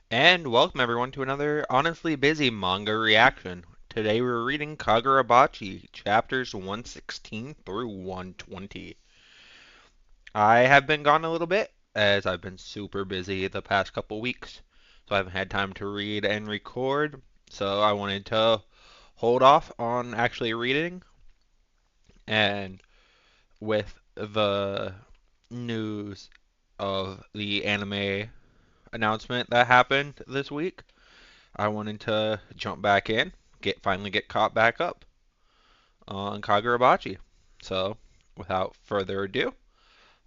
And welcome everyone to another honestly busy manga reaction. Today we're reading Kagurabachi, chapters 116 through 120. I have been gone a little bit as I've been super busy the past couple weeks, so I haven't had time to read and record. So I wanted to hold off on actually reading, and with the news of the anime announcement that happened this week, I wanted to jump back in, finally get caught back up on Kagurabachi. So, without further ado,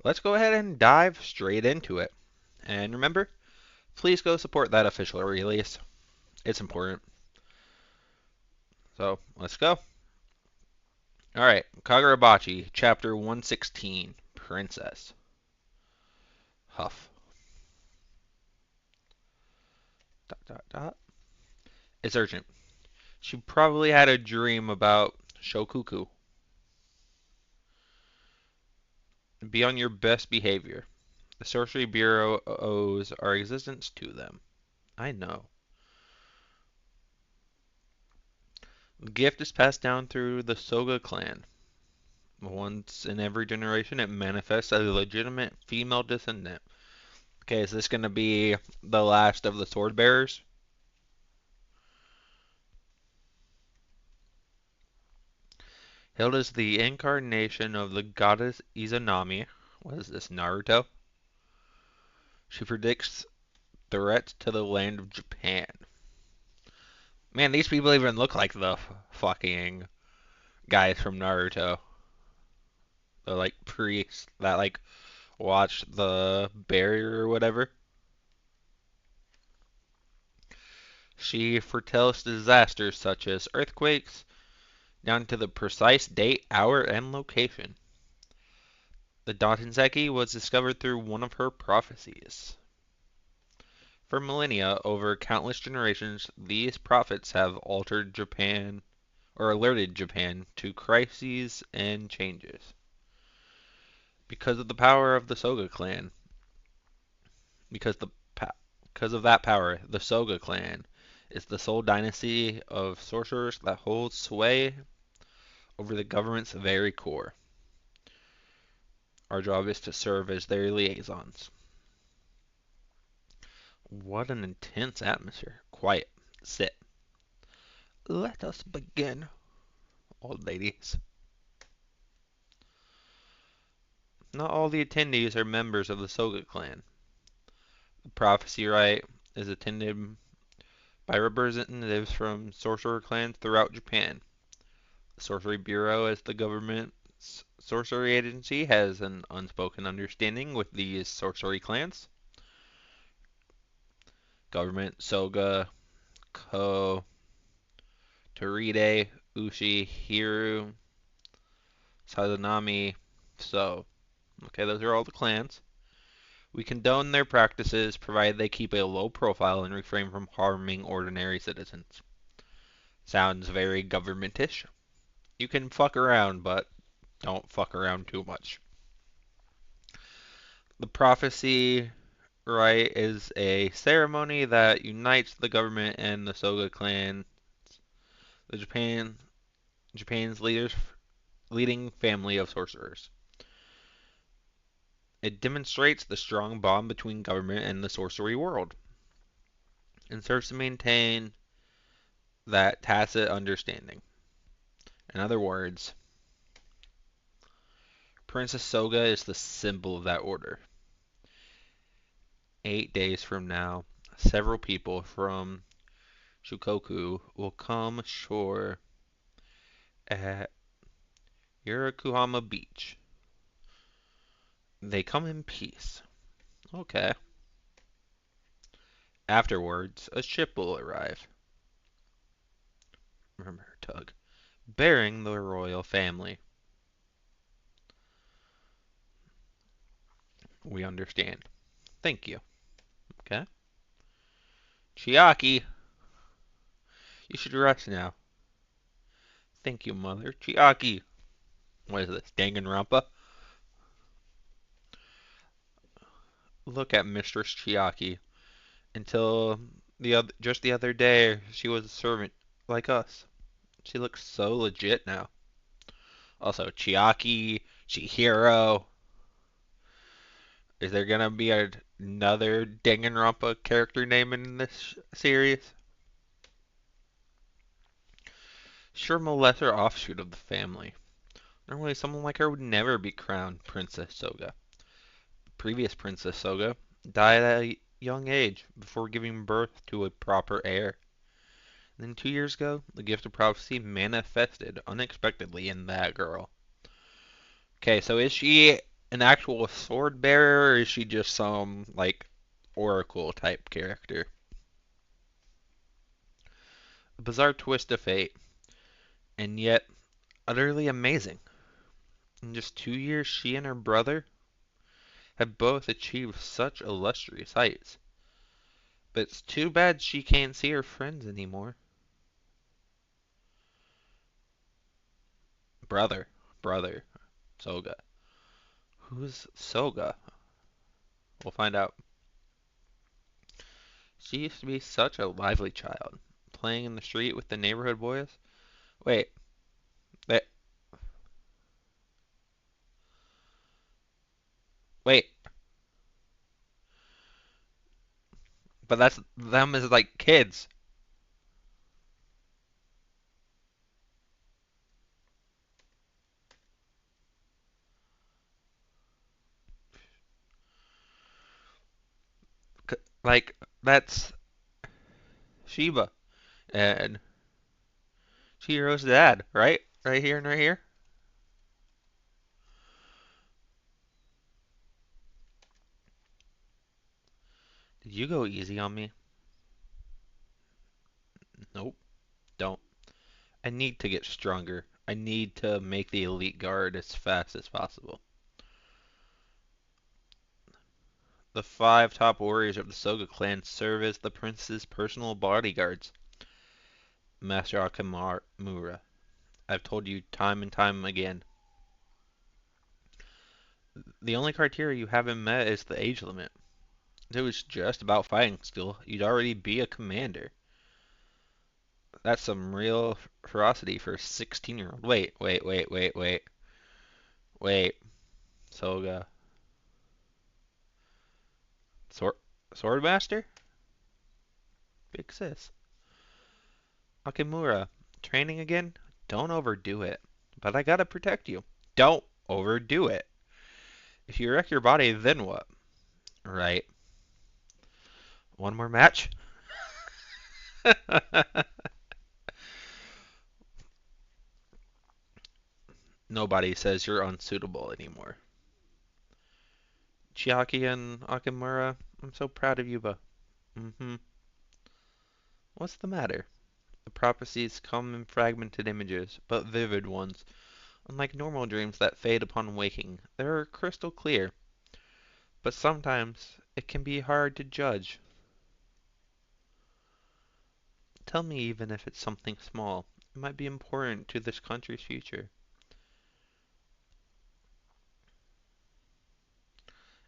let's go ahead and dive straight into it. And remember, please go support that official release. It's important. So, let's go. Alright, Kagurabachi, Chapter 116, Princess. Huff. Dot, dot, dot. It's urgent. She probably had a dream about Shokuku. Be on your best behavior. The Sorcery Bureau owes our existence to them. I know. The gift is passed down through the Soga clan. Once in every generation, it manifests as a legitimate female descendant. Okay, is this going to be the last of the sword bearers? Hailed as the incarnation of the goddess Izanami. What is this, Naruto? She predicts threats to the land of Japan. Man, these people even look like the fucking guys from Naruto. The like priests that like watch the barrier or whatever. She foretells disasters such as earthquakes, down to the precise date, hour, and location. The Danseki was discovered through one of her prophecies. For millennia, over countless generations, these prophets have altered Japan or alerted Japan to crises and changes. Because of the power of the Soga clan, because the because of that power, the Soga clan is the sole dynasty of sorcerers that holds sway over the government's very core. Our job is to serve as their liaisons. What an intense atmosphere. Quiet. Sit. Let us begin, old ladies. Not all the attendees are members of the Soga clan. The prophecy rite is attended by representatives from sorcerer clans throughout Japan. The Sorcery Bureau, as the government's sorcery agency, has an unspoken understanding with these sorcery clans. Government Soga, Ko, Toride, Ushi, Hiru, Sazanami. So, okay, those are all the clans. We condone their practices provided they keep a low profile and refrain from harming ordinary citizens. Sounds very governmentish. You can fuck around, but don't fuck around too much. The prophecy rite is a ceremony that unites the government and the Soga clan, the Japan's leading family of sorcerers. It demonstrates the strong bond between government and the sorcery world, and serves to maintain that tacit understanding. In other words, Princess Soga is the symbol of that order. 8 days from now, several people from Shukoku will come ashore at Yurakuhama Beach. They come in peace. Okay. Afterwards, a ship will arrive. Remember, Tug. Bearing the royal family. We understand. Thank you. Okay. Chiaki, you should rest now. Thank you, mother. Chiaki. What is this? Danganronpa? Look at Mistress Chiaki. until just the other day she was a servant like us. She looks so legit now. Also, Chiaki, Chihiro. Is there gonna be another Danganronpa character name in this series? Sure, from a lesser offshoot of the family. Normally, someone like her would never be crowned Princess Soga. Previous Princess Soga died at a young age before giving birth to a proper heir. And then 2 years ago, the gift of prophecy manifested unexpectedly in that girl. Okay, so is she an actual sword bearer, or is she just some, like, oracle type character? A bizarre twist of fate, and yet utterly amazing. In just 2 years, she and her brother have both achieved such illustrious heights. But it's too bad she can't see her friends anymore. Brother, brother, Soga. Who's Soga? We'll find out. She used to be such a lively child, playing in the street with the neighborhood boys. Wait, they, wait, but that's them as like kids. Like that's Shiba and Chihiro's dad, right? Right here and right here. Did you go easy on me? Nope, don't. I need to get stronger. I need to make the elite guard as fast as possible. The five top warriors of the Soga clan serve as the prince's personal bodyguards. Master Akamura, I've told you time and time again. The only criteria you haven't met is the age limit. If it was just about fighting skill, you'd already be a commander. That's some real ferocity for a 16-year-old. Wait. Soga. Sword, Swordmaster? Big sis. Akimura. Training again? Don't overdo it. But I gotta protect you. Don't overdo it. If you wreck your body, then what? Right. One more match? Nobody says you're unsuitable anymore. Chiaki and Akimura, I'm so proud of you both. Mm-hmm. What's the matter? The prophecies come in fragmented images, but vivid ones. Unlike normal dreams that fade upon waking, they are crystal clear. But sometimes it can be hard to judge. Tell me even if it's something small. It might be important to this country's future.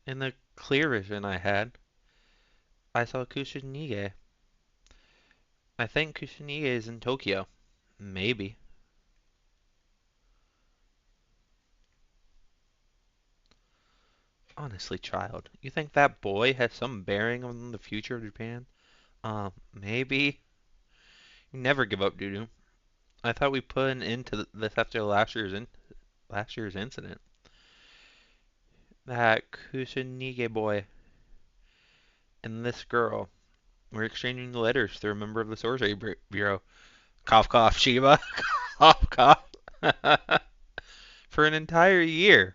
In the clear vision I had, I saw Kusanige. I think Kusanige is in Tokyo. Maybe. Honestly, child, you think that boy has some bearing on the future of Japan? Maybe. You never give up, Dudu. I thought we put an end to this after last year's incident. That Kusanige boy and this girl were exchanging letters through a member of the Sorcery Bureau. Cough, cough, Shiva. Cough, cough. For an entire year.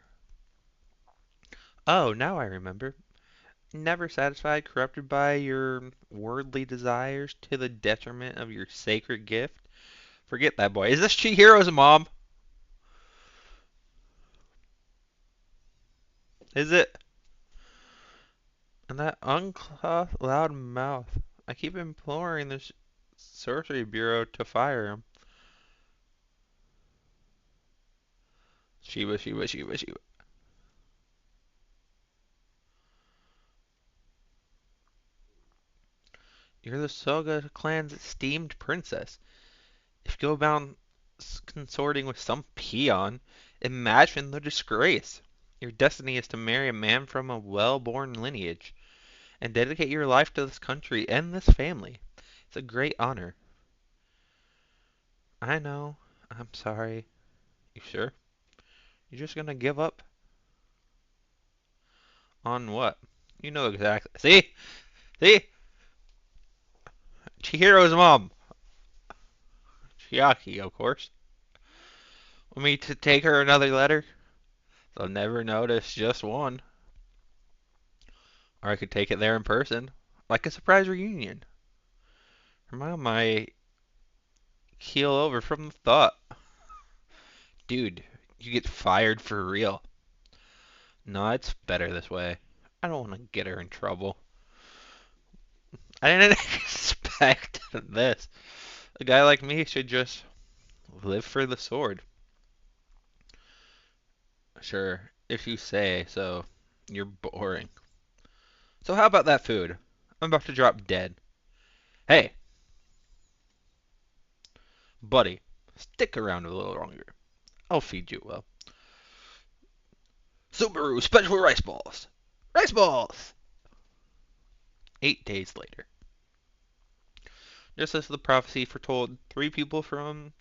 Oh, now I remember. Never satisfied, corrupted by your worldly desires to the detriment of your sacred gift. Forget that boy. Is this Chihiro's mom? Is it? And that unclothed loud mouth. I keep imploring the Sorcery Bureau to fire him. Shiva. You're the Soga clan's esteemed princess. If you go about consorting with some peon, imagine the disgrace. Your destiny is to marry a man from a well-born lineage and dedicate your life to this country and this family. It's a great honor. I know. I'm sorry. You sure? You're just gonna give up on what? You know exactly. See? See? Chihiro's mom. Chiaki, of course. Want me to take her another letter? They'll never notice just one. Or I could take it there in person, like a surprise reunion. Her mom might keel over from the thought. Dude, you get fired for real. No, it's better this way. I don't want to get her in trouble. I didn't expect this. A guy like me should just live for the sword. Sure, if you say so. You're boring. So how about that food? I'm about to drop dead. Hey, buddy, stick around a little longer. I'll feed you well. Subaru special rice balls. Rice balls! 8 days later. Just as the prophecy foretold, three people from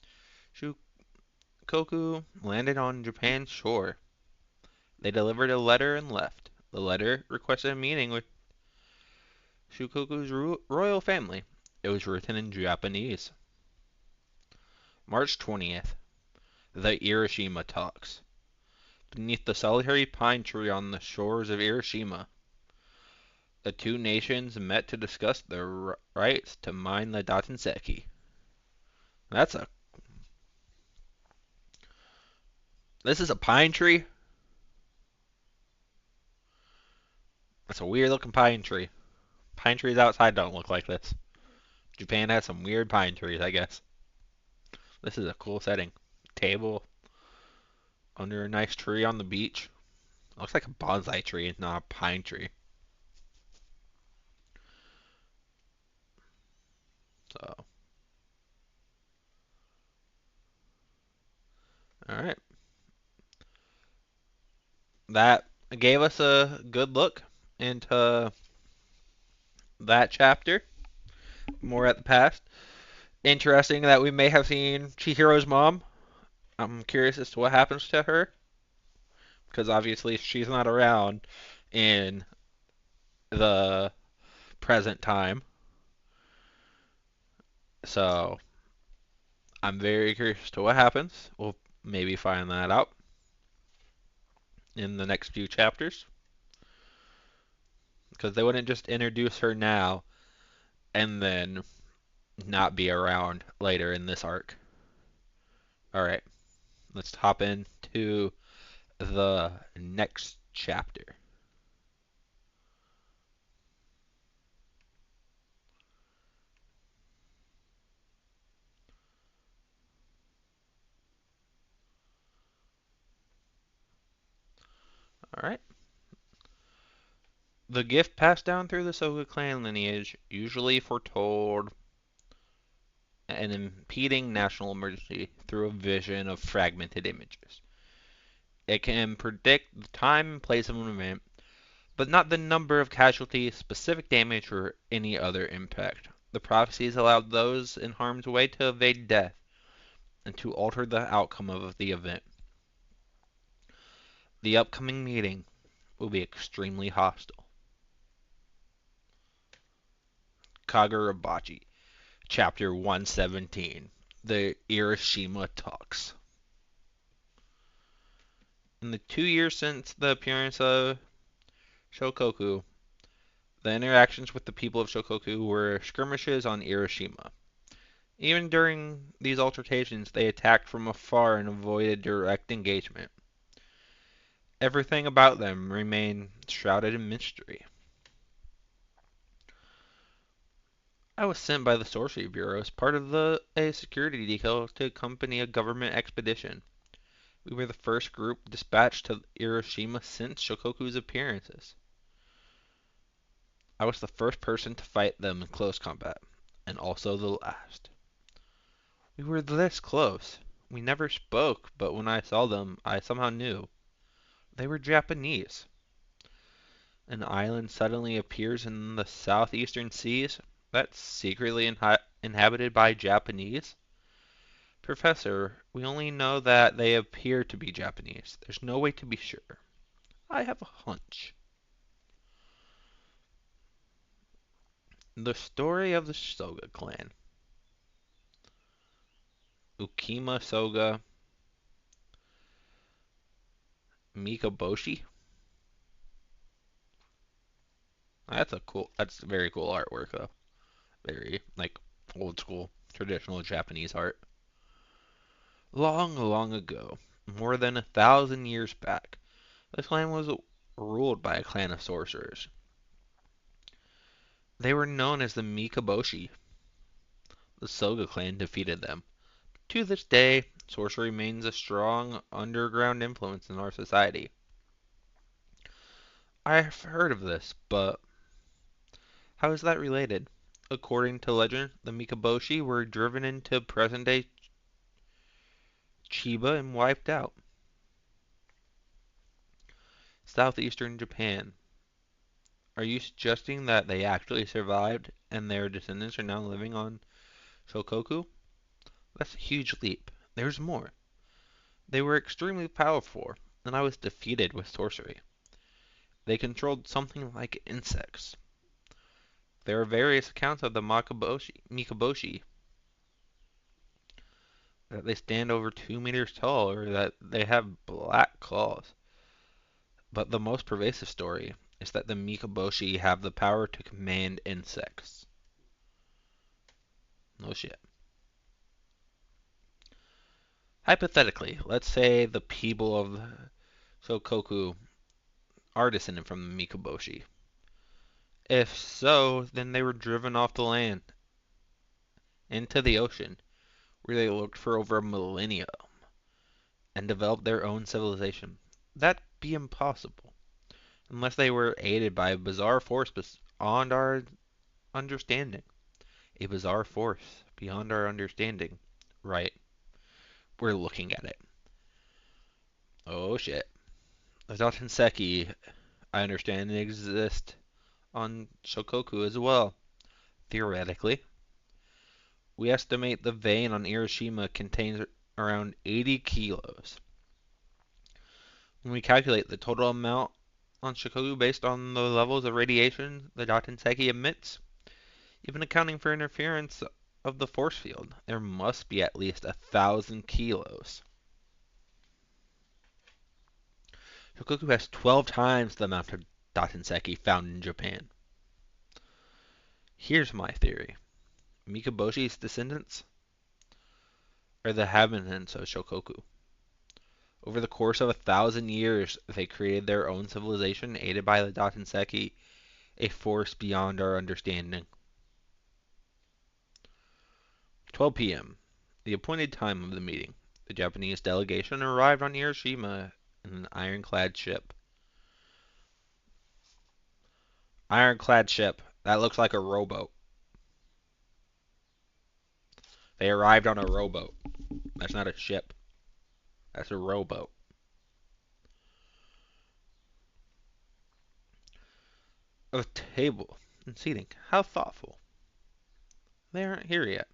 Shikoku landed on Japan's shore. They delivered a letter and left. The letter requested a meeting with Shikoku's royal family. It was written in Japanese. March 20th. The Hiroshima talks. Beneath the solitary pine tree on the shores of Hiroshima, the two nations met to discuss their rights to mine the Datanseki. That's a. This is a pine tree? That's a weird looking pine tree. Pine trees outside don't look like this. Japan has some weird pine trees, I guess. This is a cool setting. Table under a nice tree on the beach. Looks like a bonsai tree, not a pine tree. So, alright. That gave us a good look into that chapter. More at the past. Interesting that we may have seen Chihiro's mom. I'm curious as to what happens to her. Because obviously she's not around in the present time. So I'm very curious to what happens. We'll maybe find that out in the next few chapters. Because they wouldn't just introduce her now and then not be around later in this arc. Alright, let's hop into the next chapter. Alright. The gift passed down through the Soga clan lineage usually foretold an impending national emergency through a vision of fragmented images. It can predict the time and place of an event, but not the number of casualties, specific damage, or any other impact. The prophecies allowed those in harm's way to evade death and to alter the outcome of the event. The upcoming meeting will be extremely hostile. Kagurabachi, Chapter 117, The Hiroshima Talks. In the 2 years since the appearance of Shokoku, the interactions with the people of Shokoku were skirmishes on Hiroshima. Even during these altercations, they attacked from afar and avoided direct engagement. Everything about them remained shrouded in mystery. I was sent by the Sorcery Bureau as part of a security detail to accompany a government expedition. We were the first group dispatched to Hiroshima since Shokoku's appearances. I was the first person to fight them in close combat, and also the last. We were this close. We never spoke, but when I saw them, I somehow knew. They were Japanese. An island suddenly appears in the southeastern seas that's secretly inhabited by Japanese? Professor, we only know that they appear to be Japanese. There's no way to be sure. I have a hunch. The story of the Soga clan. Ukima Soga Mikaboshi. That's very cool artwork though. Very like old school traditional Japanese art. Long, long ago, more than 1,000 years back, this clan was ruled by a clan of sorcerers. They were known as the Mikaboshi. The Soga clan defeated them. To this day, sorcery remains a strong underground influence in our society. I've heard of this, but how is that related? According to legend, the Mikaboshi were driven into present-day Chiba and wiped out. Southeastern Japan. Are you suggesting that they actually survived and their descendants are now living on Shokoku? That's a huge leap. There's more. They were extremely powerful, and I was defeated with sorcery. They controlled something like insects. There are various accounts of the Mikaboshi that they stand over 2 meters tall or that they have black claws. But the most pervasive story is that the Mikaboshi have the power to command insects. No shit. Hypothetically, let's say the people of Shokoku are descended from the Mikaboshi. If so, then they were driven off the land into the ocean, where they lived for over a millennia and developed their own civilization. That'd be impossible unless they were aided by a bizarre force beyond our understanding. A bizarre force beyond our understanding. Right. We're looking at it. Oh shit. The Dattenseki, I understand, exist on Shokoku as well. Theoretically. We estimate the vein on Hiroshima contains around 80 kilos. When we calculate the total amount on Shikoku based on the levels of radiation the Dattenseki emits, even accounting for interference of the force field, there must be at least 1,000 kilos. Shikoku has 12 times the amount of Dattenseki found in Japan. Here's my theory. Mikaboshi's descendants are the inhabitants of Shokoku. Over the course of 1,000 years, they created their own civilization aided by the Dattenseki, a force beyond our understanding. 12 p.m. The appointed time of the meeting. The Japanese delegation arrived on Hiroshima in an ironclad ship. Ironclad ship. That looks like a rowboat. They arrived on a rowboat. That's not a ship. That's a rowboat. A table and seating. How thoughtful. They aren't here yet.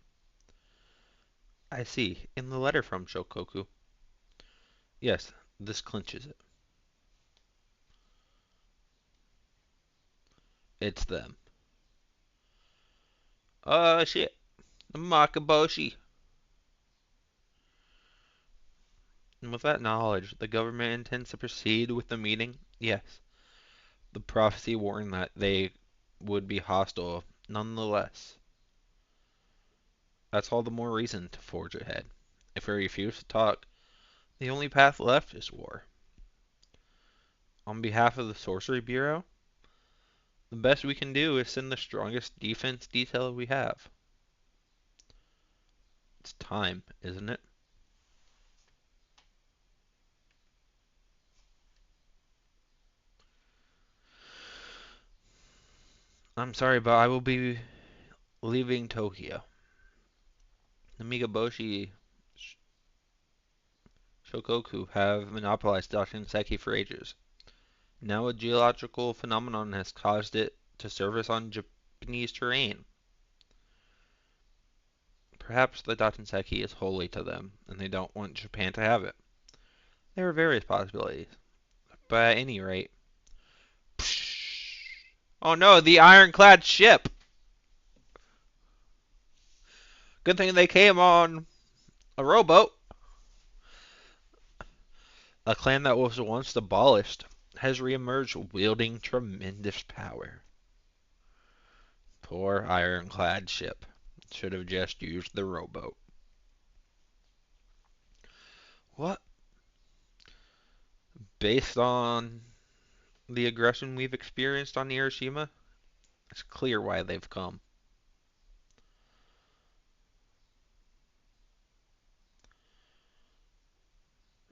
I see. In the letter from Shokoku. Yes, this clinches it. It's them. Shit. The Makaboshi. And with that knowledge, the government intends to proceed with the meeting? Yes. The prophecy warned that they would be hostile nonetheless. That's all the more reason to forge ahead. If we refuse to talk, the only path left is war. On behalf of the Sorcery Bureau, the best we can do is send the strongest defense detail we have. It's time, isn't it? I'm sorry, but I will be leaving Tokyo. The Migaboshi Shokoku have monopolized Dakinseki for ages. Now a geological phenomenon has caused it to surface on Japanese terrain. Perhaps the Dakinseki is holy to them, and they don't want Japan to have it. There are various possibilities, but at any rate... Oh no, the ironclad ship! Good thing they came on a rowboat. A clan that was once abolished has reemerged wielding tremendous power. Poor ironclad ship. Should have just used the rowboat. What? Based on the aggression we've experienced on Hiroshima, it's clear why they've come.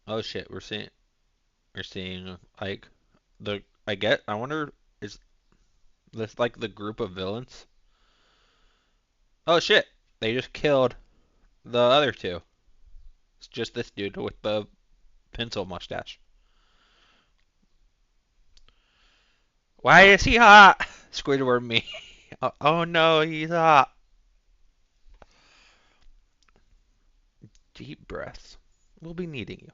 Oh shit, we're seeing like I wonder, is this like the group of villains? Oh shit, they just killed the other two. It's just this dude with the pencil mustache. Why is he hot? Squidward me. Oh no, he's hot. Deep breaths. We'll be needing you.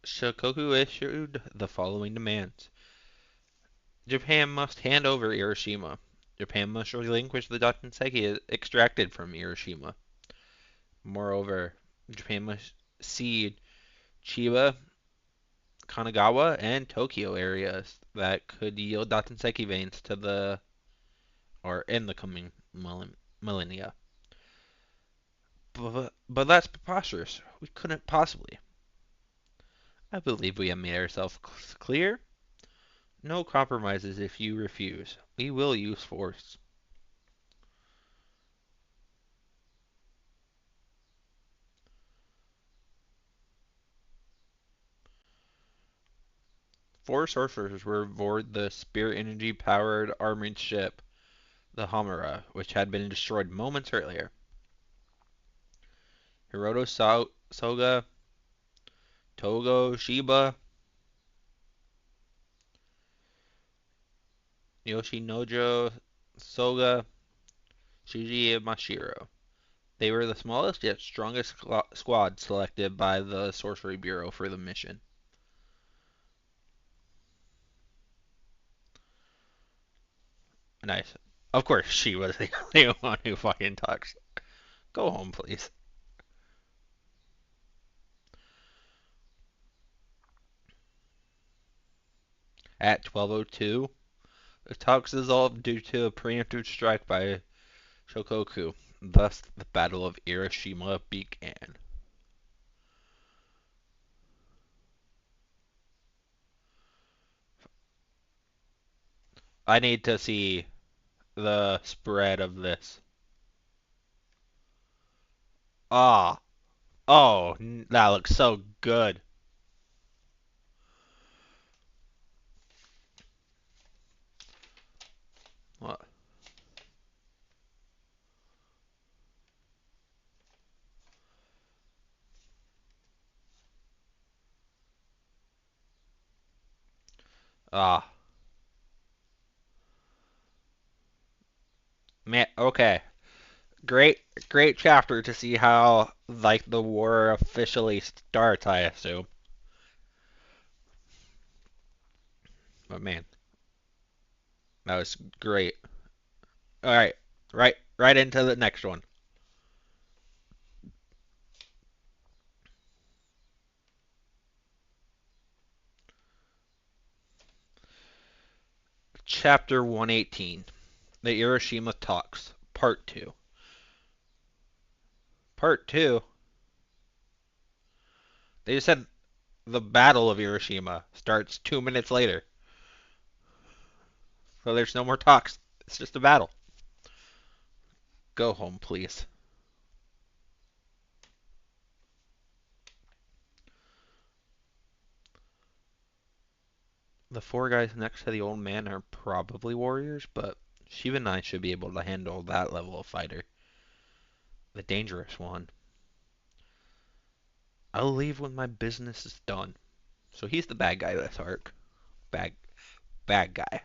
Shikoku issued the following demands. Japan must hand over Hiroshima. Japan must relinquish the Dakinseki extracted from Hiroshima. Moreover, Japan must cede Chiba, Kanagawa, and Tokyo areas that could yield Dakinseki veins to the or in the coming millennia. But that's preposterous. We couldn't possibly. I believe we have made ourselves clear. No compromises if you refuse. We will use force. Four sorcerers were aboard the spirit energy powered armored ship, the Hamura, which had been destroyed moments earlier. Hiroto Soga, Togo Shiba, Yoshinojo Soga, Shiji Mashiro. They were the smallest yet strongest squad selected by the Sorcery Bureau for the mission. Nice. Of course, she was the only one who fucking talks. Go home, please. At 12:02, the talks dissolved due to a preemptive strike by Shokoku. Thus, the Battle of Hiroshima began. I need to see the spread of this. Ah, oh, that looks so good. What? Ah, man. Okay, great, great chapter to see how like the war officially starts. I assume, but man, that was great. All right, right into the next one. Chapter 118. The Hiroshima Talks, Part 2. Part 2? They just said the Battle of Hiroshima starts 2 minutes later. So there's no more talks. It's just a battle. Go home, please. The four guys next to the old man are probably warriors, but Shiva and I should be able to handle that level of fighter. The dangerous one. I'll leave when my business is done. So he's the bad guy this arc. Bad, bad guy.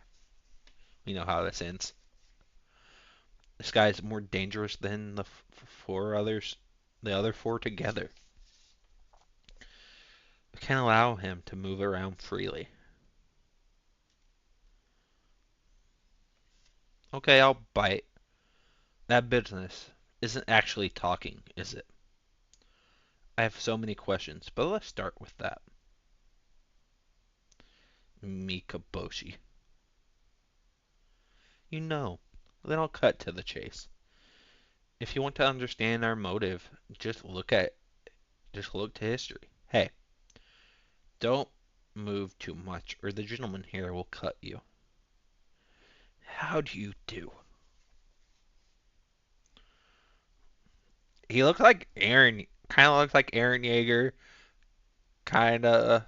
We know how this ends. This guy's more dangerous than the four others, the other four together. We can't allow him to move around freely. Okay, I'll bite. That business isn't actually talking, is it? I have so many questions, but let's start with that. Mikaboshi. You know. Then I'll cut to the chase. If you want to understand our motive, just look to history. Hey, don't move too much, or the gentleman here will cut you. How do you do? He looks like Aaron, kind of looks like Aaron Yeager, kind of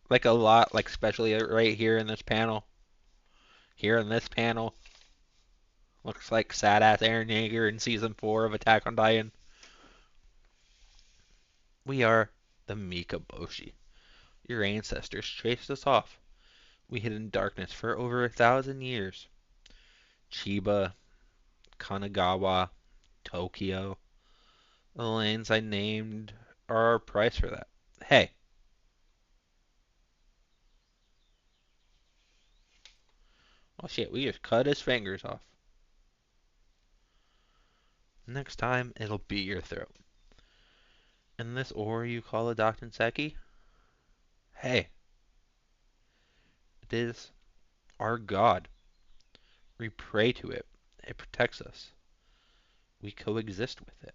like a lot, like especially right here in this panel. Here in this panel, looks like sad ass Aaron Yeager in season 4 of Attack on Titan. We are the Mikaboshi. Your ancestors chased us off. We hid in darkness for over 1,000 years. Chiba, Kanagawa, Tokyo, the lands I named are our price for that. Hey, oh shit, we just cut his fingers off. Next time, it'll be your throat. And this ore you call a Seki? Hey, it is our god. We pray to it. It protects us. We coexist with it.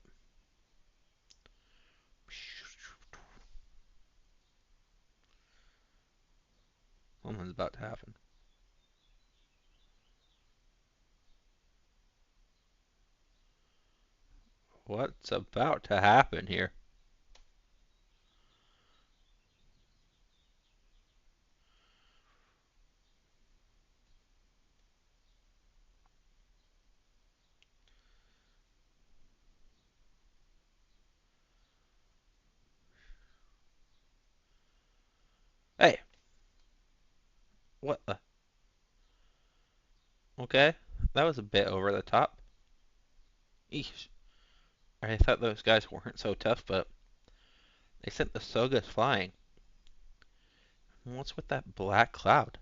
Something's about to happen. What's about to happen here? Hey, what the? Okay, that was a bit over the top. Eesh. I thought those guys weren't so tough, but they sent the Sogas flying. What's with that black cloud?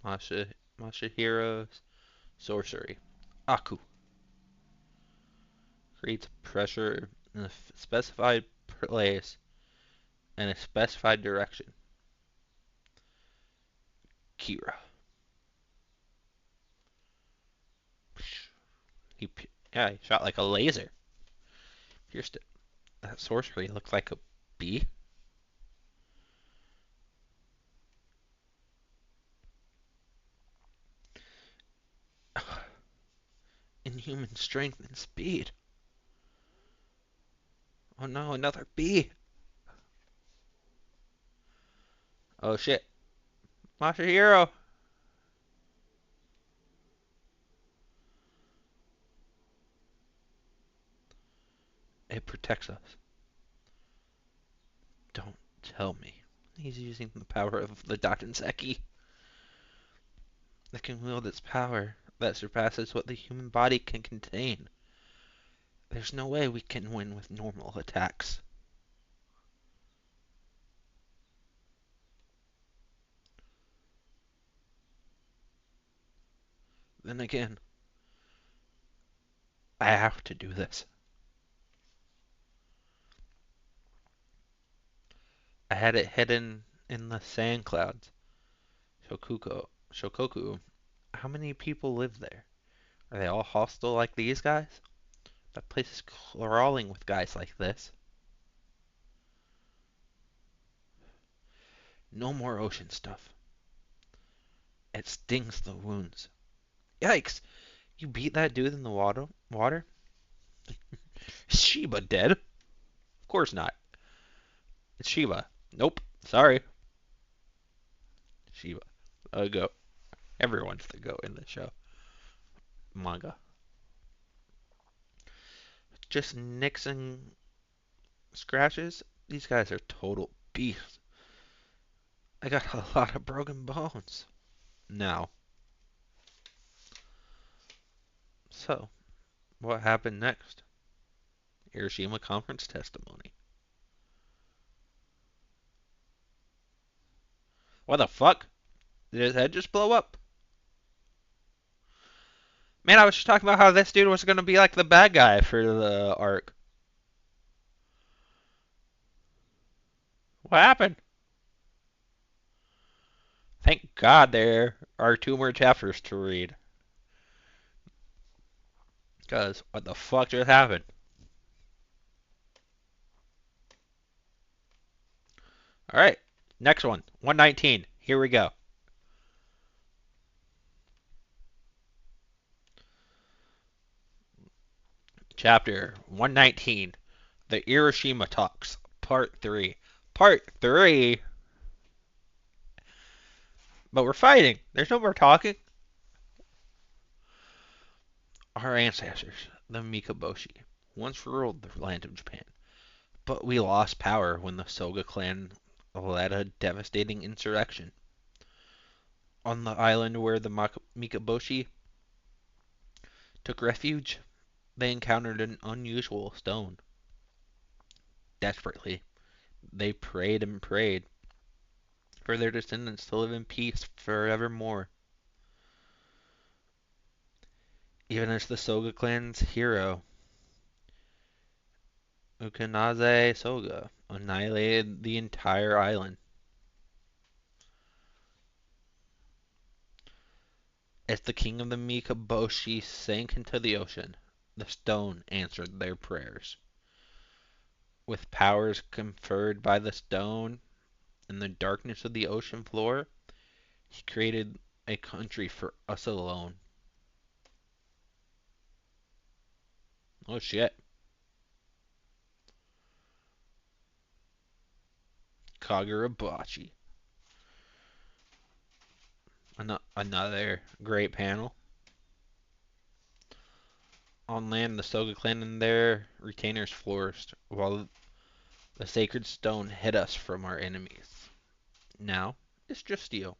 Masha, Mashahiro's sorcery. Aku creates pressure in a specified place and a specified direction. Kira. He, yeah, he shot like a laser. Pierced it. That sorcery looks like a bee. Inhuman strength and speed. Oh no, another bee. Oh shit. Masahiro. It protects us. Don't tell me. He's using the power of the Seki. That can wield its power that surpasses what the human body can contain. There's no way we can win with normal attacks. Then again, I have to do this. I had it hidden in the sand clouds. Shokoku. How many people live there? Are they all hostile like these guys? That place is crawling with guys like this. No more ocean stuff. It stings the wounds. Yikes! You beat that dude in the water? Water? Sheba dead? Of course not. It's Shiva. Nope. Sorry. Shiva. A goat. Everyone's the goat in the show. Manga. Just nicks and scratches. These guys are total beasts. I got a lot of broken bones. Now, so, what happened next? Hiroshima conference testimony. What the fuck? Did his head just blow up? Man, I was just talking about how this dude was gonna be like the bad guy for the arc. What happened? Thank God there are two more chapters to read. Because what the fuck just happened? Alright, next one. 119. Here we go. Chapter 119. The Hiroshima Talks. Part 3. Part 3? But we're fighting. There's no more talking. Our ancestors, the Mikoboshi, once ruled the land of Japan. But we lost power when the Soga clan led a devastating insurrection. On the island where the Mikoboshi took refuge, they encountered an unusual stone. Desperately, they prayed and prayed for their descendants to live in peace forevermore. Even as the Soga clan's hero, Ukanaze Soga, annihilated the entire island. As the king of the Mikoboshi sank into the ocean, the stone answered their prayers. With powers conferred by the stone and the darkness of the ocean floor, he created a country for us alone. Oh shit. Kagurabachi. Another great panel. On land, the Soga clan and their retainers flourished, while the sacred stone hid us from our enemies. Now, it's just you.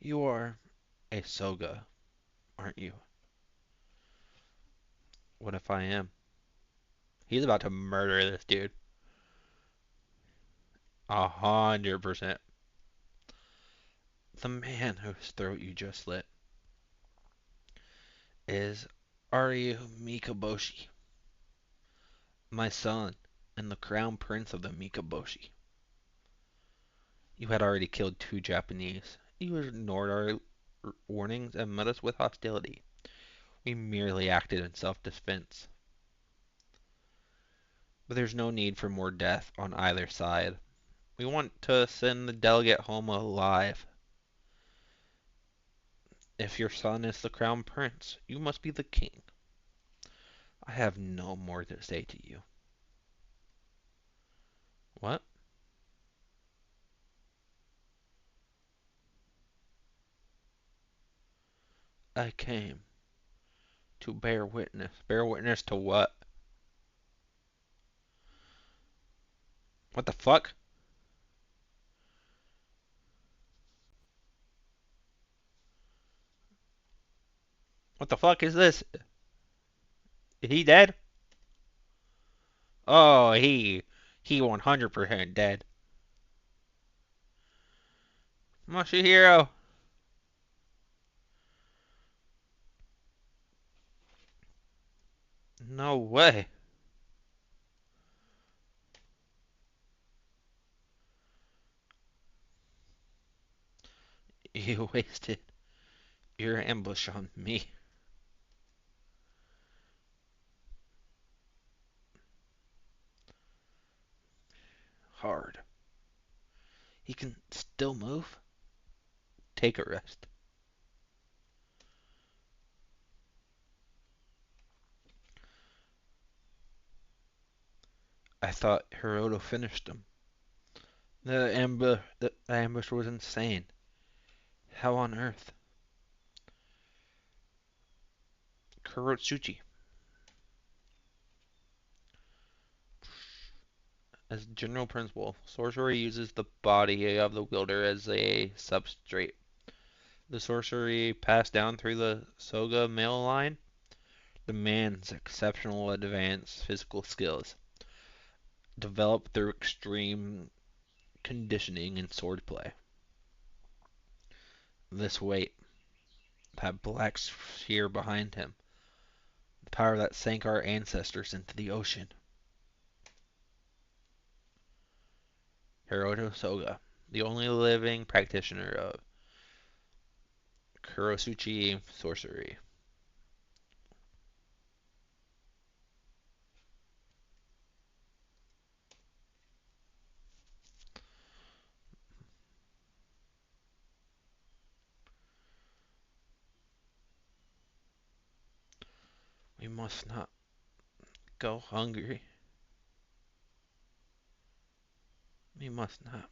You are a Soga, aren't you? What if I am? He's about to murder this dude. 100%. The man whose throat you just slit is Aryu Mikoboshi, my son, and the crown prince of the Mikoboshi. You had already killed 2 Japanese. You ignored our warnings and met us with hostility. We merely acted in self-defense. But there's no need for more death on either side. We want to send the delegate home alive. If your son is the crown prince, you must be the king. I have no more to say to you. What? I came to bear witness. Bear witness to what? What the fuck? What the fuck is this? Is he dead? Oh, he 100% dead. Chihiro. No way. You wasted your ambush on me. Hard. He can still move? Take a rest. I thought Hiroto finished him. The ambush was insane. How on earth? Kurotsuchi. As general principle, sorcery uses the body of the wielder as a substrate. The sorcery passed down through the Soga male line demands exceptional advanced physical skills, developed through extreme conditioning and swordplay. This weight, that black sphere behind him, the power that sank our ancestors into the ocean. Hiroto Soga, the only living practitioner of Kurotsuchi sorcery. We must not go hungry. We must not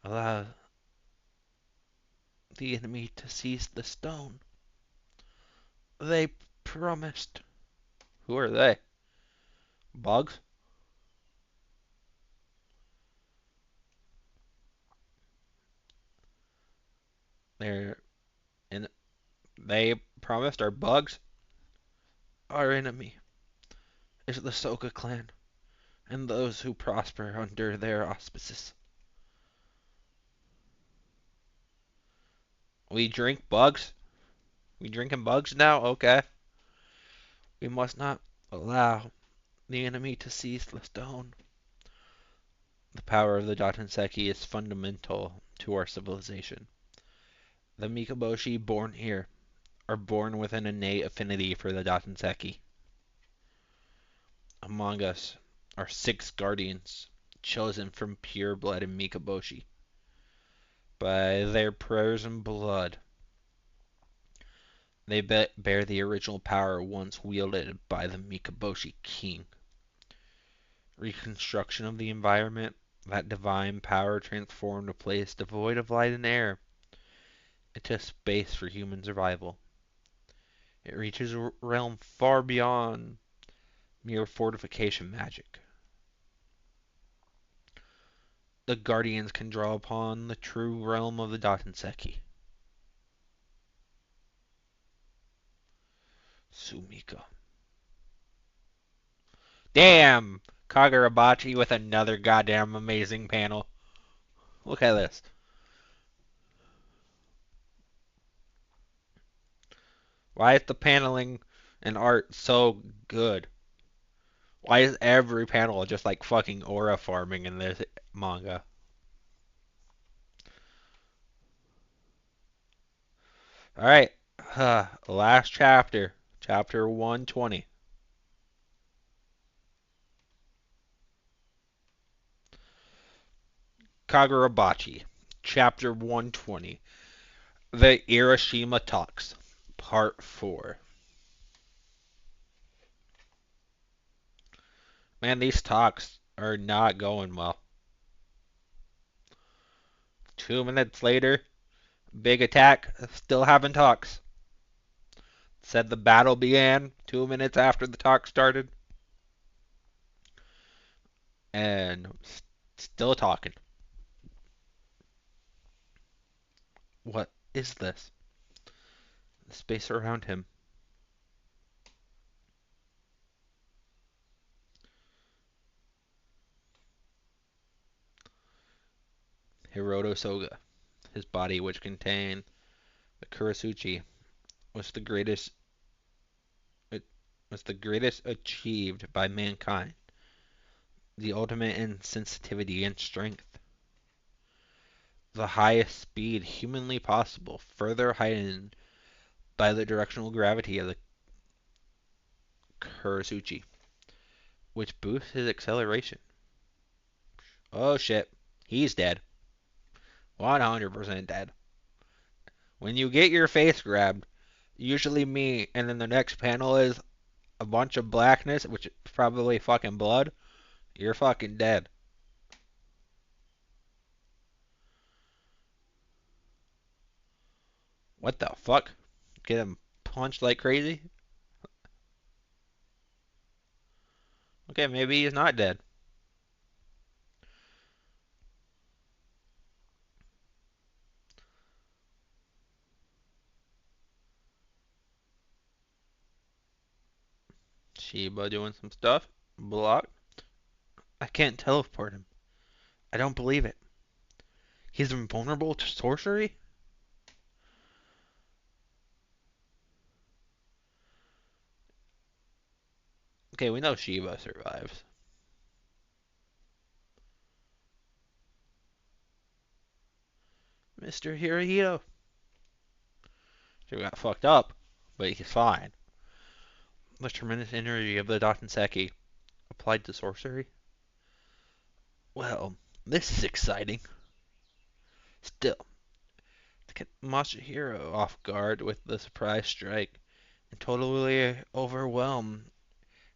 allow the enemy to seize the stone. They promised. Who are they? Bugs? They're in. They promised our bugs. Our enemy is the Soka clan and those who prosper under their auspices. We drink bugs. We drinking bugs now? Okay. We must not allow the enemy to seize the stone. The power of the Dattenseki is fundamental to our civilization. The Mikoboshi born here are born with an innate affinity for the Dattenseki. Among us are 6 guardians, chosen from pure blood in Mikoboshi. By their prayers and blood, they bear the original power once wielded by the Mikoboshi king. Reconstruction of the environment, that divine power transformed a place devoid of light and air into space for human survival. It reaches a realm far beyond mere fortification magic. The Guardians can draw upon the true realm of the Dattenseki. Sumika. Damn! Kagurabachi with another goddamn amazing panel. Look at this. Why is the paneling and art so good? Why is every panel just like fucking aura farming in this manga? Alright, last chapter. Chapter 120. Kagurabachi. Chapter 120. The Hiroshima Talks. Part 4. Man, these talks are not going well. 2 minutes later, big attack, still having talks. Said the battle began 2 minutes after the talk started. And still talking. What is this? The space around him. Hiroto Soga. His body, which contained the Kurotsuchi, was the greatest it was the greatest achieved by mankind. The ultimate in sensitivity and strength. The highest speed humanly possible, further heightened by the directional gravity of the Kurotsuchi, which boosts his acceleration. Oh shit, he's dead. 100% dead. When you get your face grabbed, usually me, and then the next panel is a bunch of blackness, which is probably fucking blood. You're fucking dead. What the fuck? Get him punched like crazy? Okay, maybe he's not dead. Sheba doing some stuff. Block. I can't teleport him. I don't believe it. He's invulnerable to sorcery? Okay, we know Sheba survives. Mr. Hirohito. She got fucked up, but he's fine. The tremendous energy of the Dotenseki applied to sorcery? Well, this is exciting. Still, to get Masahiro off guard with the surprise strike and totally overwhelm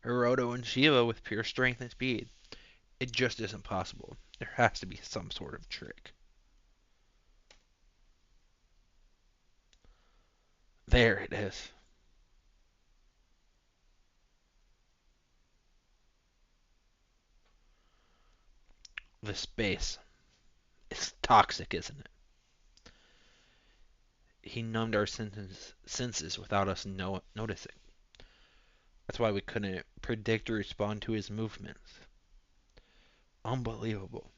Hiroto and Shiva with pure strength and speed, it just isn't possible. There has to be some sort of trick. There it is. The space. It's toxic, isn't it? He numbed our senses without us noticing. That's why we couldn't predict or respond to his movements. Unbelievable.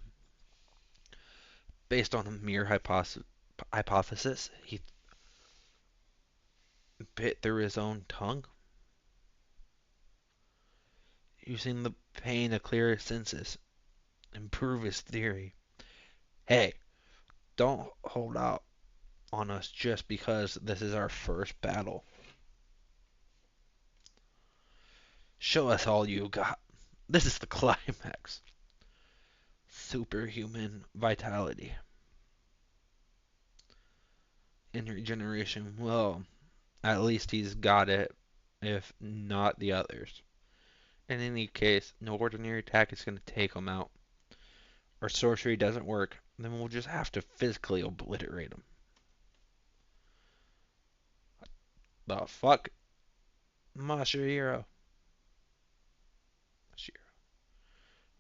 Based on a mere hypothesis, he bit through his own tongue, using the pain to clear his senses and prove his theory. Hey, don't hold out on us just because this is our first battle. Show us all you got. This is the climax. Superhuman vitality and regeneration. Well, at least he's got it, if not the others. In any case, no ordinary attack is going to take him out. Our sorcery doesn't work, then we'll just have to physically obliterate him. The fuck? Masahiro.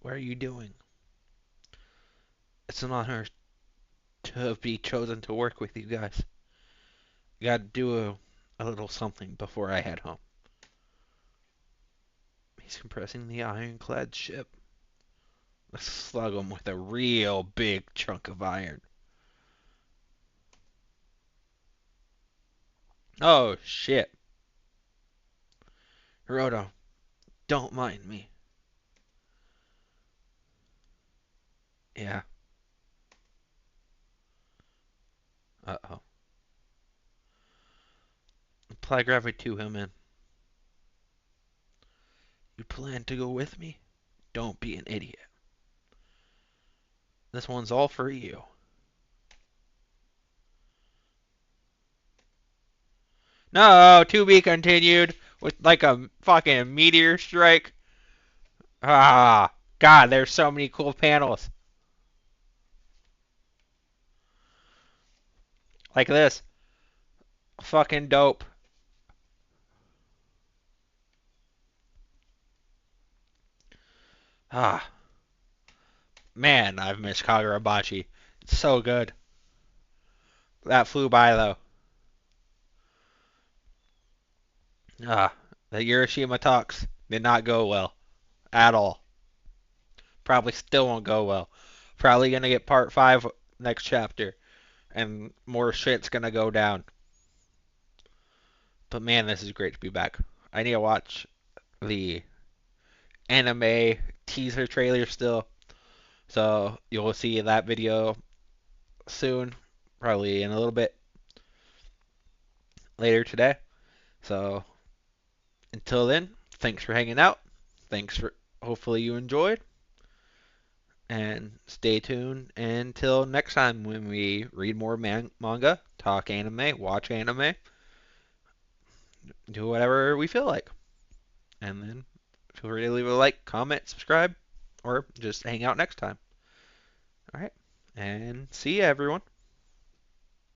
What are you doing? It's an honor to be chosen to work with you guys. Gotta do a little something before I head home. He's compressing the ironclad ship. Let's slug him with a real big chunk of iron. Oh, shit. Hiroto, don't mind me. Yeah. Uh-oh. Apply gravity to him and... You plan to go with me? Don't be an idiot. This one's all for you. No, to be continued with like a fucking meteor strike. Ah, God, there's so many cool panels. Like this. Fucking dope. Ah, man, I've missed Kagurabachi. It's so good. That flew by though. Ah, the Hiroshima talks did not go well at all. Probably still won't go well. Probably gonna get part 5 next chapter, and more shit's gonna go down. But man, this is great to be back. I need to watch the anime teaser trailer still. So you'll see that video soon, probably in a little bit later today. So until then, thanks for hanging out. Thanks for hopefully you enjoyed. And stay tuned until next time when we read more manga, talk anime, watch anime, do whatever we feel like. And then feel free to leave a like, comment, subscribe, or just hang out next time. All right, and see ya, everyone.